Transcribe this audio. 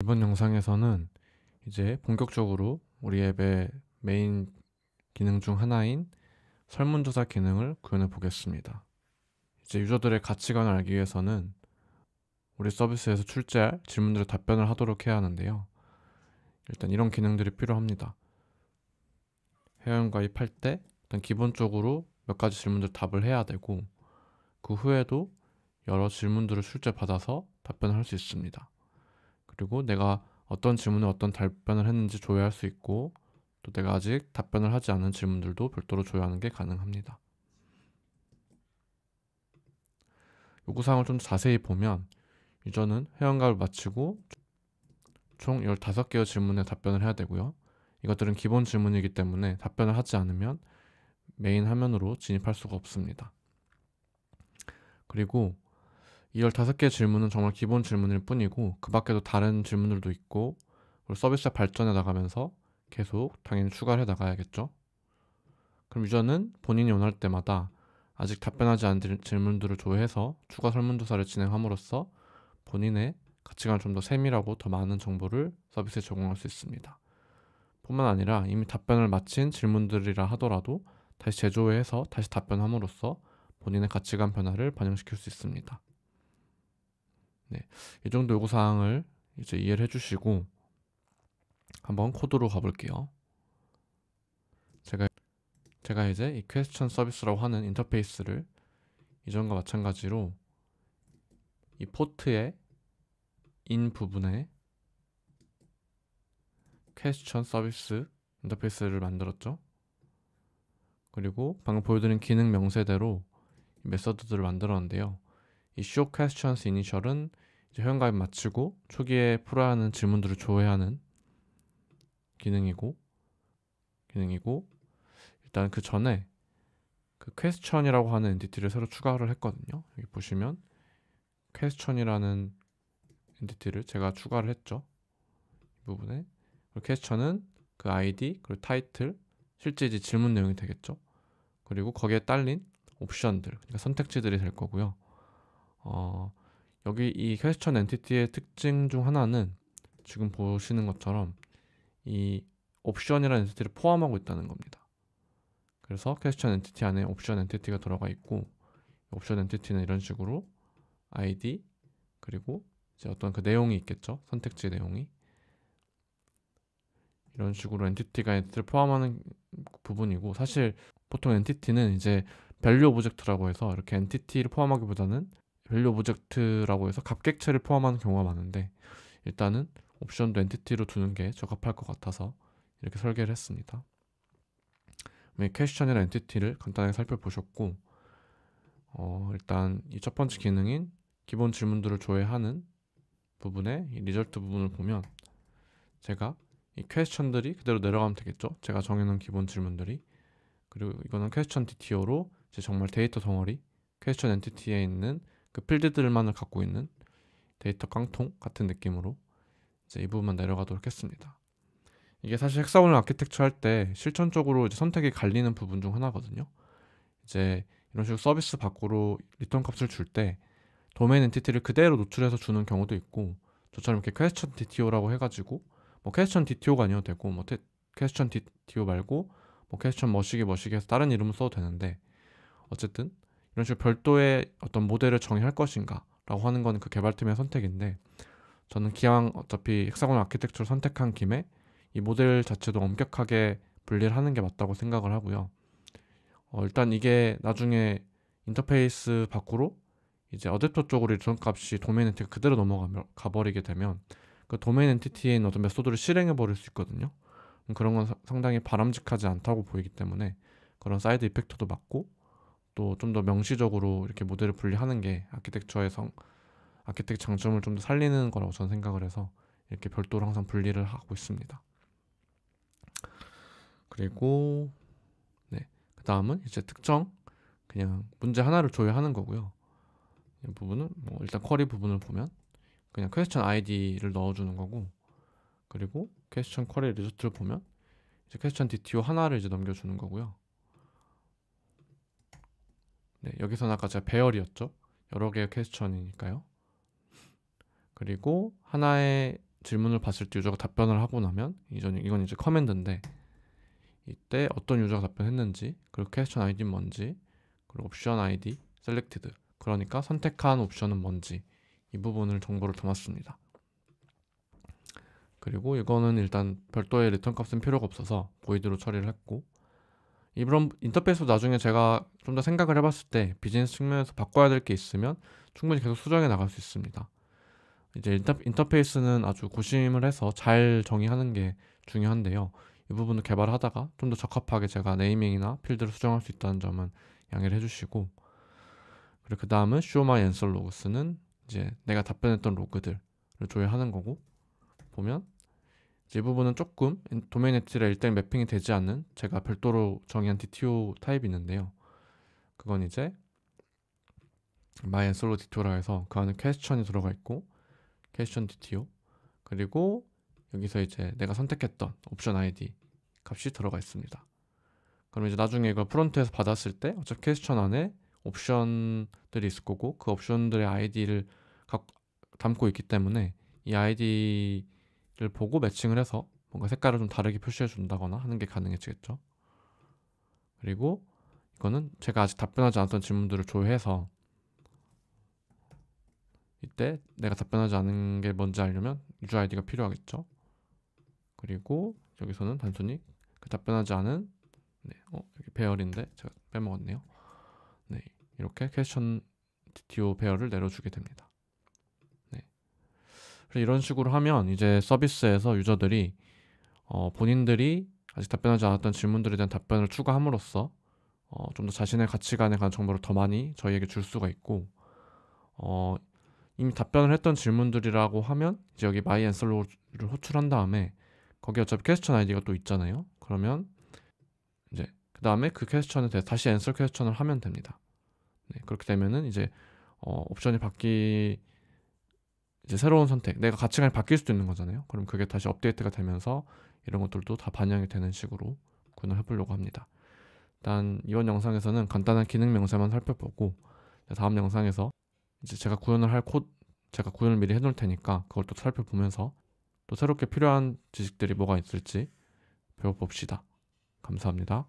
이번 영상에서는 이제 본격적으로 우리 앱의 메인 기능 중 하나인 설문조사 기능을 구현해 보겠습니다. 이제 유저들의 가치관을 알기 위해서는 우리 서비스에서 출제할 질문들에 답변을 하도록 해야 하는데요. 일단 이런 기능들이 필요합니다. 회원가입할 때 일단 기본적으로 몇 가지 질문들 답을 해야 되고, 그 후에도 여러 질문들을 출제받아서 답변을 할 수 있습니다. 그리고 내가 어떤 질문에 어떤 답변을 했는지 조회할 수 있고, 또 내가 아직 답변을 하지 않은 질문들도 별도로 조회하는 게 가능합니다. 요구사항을 좀 자세히 보면 유저는 회원가입을 마치고 총 15개의 질문에 답변을 해야 되고요. 이것들은 기본 질문이기 때문에 답변을 하지 않으면 메인 화면으로 진입할 수가 없습니다. 그리고 이 15개의 질문은 정말 기본 질문일 뿐이고, 그 밖에도 다른 질문들도 있고, 그리고 서비스가 발전해 나가면서 계속 당연히 추가를 해 나가야겠죠. 그럼 유저는 본인이 원할 때마다 아직 답변하지 않은 질문들을 조회해서 추가 설문조사를 진행함으로써 본인의 가치관을 좀 더 세밀하고 더 많은 정보를 서비스에 제공할 수 있습니다. 뿐만 아니라 이미 답변을 마친 질문들이라 하더라도 다시 재조회해서 다시 답변함으로써 본인의 가치관 변화를 반영시킬 수 있습니다. 네, 이 정도 요구사항을 이제 이해를 해주시고 한번 코드로 가볼게요. 제가 이제 이 퀘스천 서비스라고 하는 인터페이스를 이전과 마찬가지로 이 포트의 인 부분에 퀘스천 서비스 인터페이스를 만들었죠. 그리고 방금 보여드린 기능 명세대로 메서드들을 만들었는데요. 이 show questions initial은 이제 회원가입 마치고 초기에 풀어야 하는 질문들을 조회하는 기능이고 일단 그 전에 그 question이라고 하는 엔티티를 새로 추가를 했거든요. 여기 보시면 question이라는 엔티티를 제가 추가를 했죠. 이 부분에 question은 그 아이디 그리고 타이틀, 실제 이제 질문 내용이 되겠죠. 그리고 거기에 딸린 옵션들, 그러니까 선택지들이 될 거고요. 여기 이 퀘스천 엔티티의 특징 중 하나는 지금 보시는 것처럼 이 옵션이라는 엔티티를 포함하고 있다는 겁니다. 그래서 퀘스천 엔티티 안에 옵션 엔티티가 들어가 있고, 옵션 엔티티는 이런 식으로 아이디 그리고 이제 어떤 그 내용이 있겠죠. 선택지 내용이 이런 식으로 엔티티를 포함하는 부분이고, 사실 보통 엔티티는 이제 밸류 오브젝트라고 해서 이렇게 엔티티를 포함하기보다는 밸류 오브젝트라고 해서 값객체를 포함하는 경우가 많은데, 일단은 옵션도 엔티티로 두는 게 적합할 것 같아서 이렇게 설계를 했습니다. 퀘스천이나 엔티티를 간단하게 살펴보셨고, 일단 이 첫 번째 기능인 기본 질문들을 조회하는 부분에 이 리절트 부분을 보면 제가 이 퀘스천들이 그대로 내려가면 되겠죠. 제가 정해놓은 기본 질문들이. 그리고 이거는 퀘스천 DTO로 이제 정말 데이터 덩어리, 퀘스천 엔티티에 있는 그 필드들만을 갖고 있는 데이터 깡통 같은 느낌으로 이제 이 부분만 내려가도록 했습니다. 이게 사실 헥사곤 아키텍처 할 때 실천적으로 이제 선택이 갈리는 부분 중 하나거든요. 이제 이런 식으로 서비스 밖으로 리턴 값을 줄 때 도메인 엔티티를 그대로 노출해서 주는 경우도 있고, 저처럼 이렇게 퀘스천 DTO라고 해가지고 뭐 퀘스천 DTO가 아니어도 되고, 뭐 퀘스천 DTO 말고 뭐 퀘스천 머시기 해서 다른 이름을 써도 되는데, 어쨌든 이런 식으로 별도의 어떤 모델을 정의할 것인가 라고 하는 건 그 개발팀의 선택인데, 저는 기왕 어차피 헥사곤 아키텍처를 선택한 김에 이 모델 자체도 엄격하게 분리를 하는 게 맞다고 생각을 하고요. 일단 이게 나중에 인터페이스 밖으로 이제 어댑터 쪽으로 리턴 값이 도메인 엔티티가 그대로 넘어가 버리게 되면 그 도메인 엔티티에 있는 어떤 메소드를 실행해 버릴 수 있거든요. 그런 건 상당히 바람직하지 않다고 보이기 때문에 그런 사이드 이펙트도 막고, 또 좀 더 명시적으로 이렇게 모델을 분리하는 게 아키텍처 장점을 좀 더 살리는 거라고 저는 생각을 해서 이렇게 별도로 항상 분리를 하고 있습니다. 그리고 그 다음은 이제 특정 그냥 문제 하나를 조회하는 거고요. 이 부분은 뭐 일단 쿼리 부분을 보면 그냥 퀘스천 아이디를 넣어주는 거고, 그리고 퀘스천 쿼리 리조트를 보면 이제 퀘스천 DTO 하나를 이제 넘겨주는 거고요. 여기서는 아까 제가 배열이었죠. 여러 개의 퀘스천이니까요. 그리고 하나의 질문을 봤을 때 유저가 답변을 하고 나면 이건 이제 커맨드인데, 이때 어떤 유저가 답변했는지, 그리고 퀘스천 아이디는 뭔지, 그리고 옵션 아이디 셀렉티드, 그러니까 선택한 옵션은 뭔지, 이 부분을 정보를 담았습니다. 그리고 이거는 일단 별도의 리턴 값은 필요가 없어서 보이드로 처리를 했고, 이런 인터페이스도 나중에 제가 좀 더 생각을 해봤을 때 비즈니스 측면에서 바꿔야 될 게 있으면 충분히 계속 수정해 나갈 수 있습니다. 이제 인터페이스는 아주 고심을 해서 잘 정의하는 게 중요한데요. 이 부분을 개발하다가 좀 더 적합하게 제가 네이밍이나 필드를 수정할 수 있다는 점은 양해를 해주시고, 그리고 그 다음은 show my answer logs는 이제 내가 답변했던 로그들을 조회하는 거고, 보면 이 부분은 조금 도메인 엣지랑 1대1 매핑이 되지 않는 제가 별도로 정의한 DTO 타입이 있는데요. 그건 이제 my answer log DTO라 해서 그 안에 퀘스천이 들어가 있고, 퀘스천 DTO, 그리고 여기서 이제 내가 선택했던 옵션 ID 값이 들어가 있습니다. 그럼 이제 나중에 이걸 프론트에서 받았을 때 어차피 퀘스천 안에 옵션들이 있을 거고, 그 옵션들의 아이디를 담고 있기 때문에 이 아이디를 보고 매칭을 해서 뭔가 색깔을 좀 다르게 표시해 준다거나 하는 게 가능해지겠죠. 그리고 이거는 제가 아직 답변하지 않았던 질문들을 조회해서, 이때 내가 답변하지 않은 게 뭔지 알려면 유저 아이디가 필요하겠죠. 그리고 여기서는 단순히 그 답변하지 않은 여기 배열인데 제가 빼먹었네요. 네, 이렇게 퀘스천 DTO 배열을 내려주게 됩니다. 네. 그래서 이런 식으로 하면 이제 서비스에서 유저들이 본인들이 아직 답변하지 않았던 질문들에 대한 답변을 추가함으로써 좀 더 자신의 가치관에 관한 정보를 더 많이 저희에게 줄 수가 있고, 이미 답변을 했던 질문들이라고 하면 이제 여기 my answer log를 호출한 다음에 거기 어차피 퀘스천 아이디가 또 있잖아요. 그러면 이제 그 다음에 그 퀘스천에 대해서 다시 answer 퀘스천을 하면 됩니다. 네, 그렇게 되면은 이제 옵션이 이제 새로운 선택, 내가 가치관이 바뀔 수도 있는 거잖아요. 그럼 그게 다시 업데이트가 되면서 이런 것들도 다 반영이 되는 식으로 구현을 해보려고 합니다. 일단 이번 영상에서는 간단한 기능 명세만 살펴보고, 다음 영상에서 이제 제가 구현을 미리 해놓을 테니까 그걸 또 살펴보면서 또 새롭게 필요한 지식들이 뭐가 있을지 배워봅시다. 감사합니다.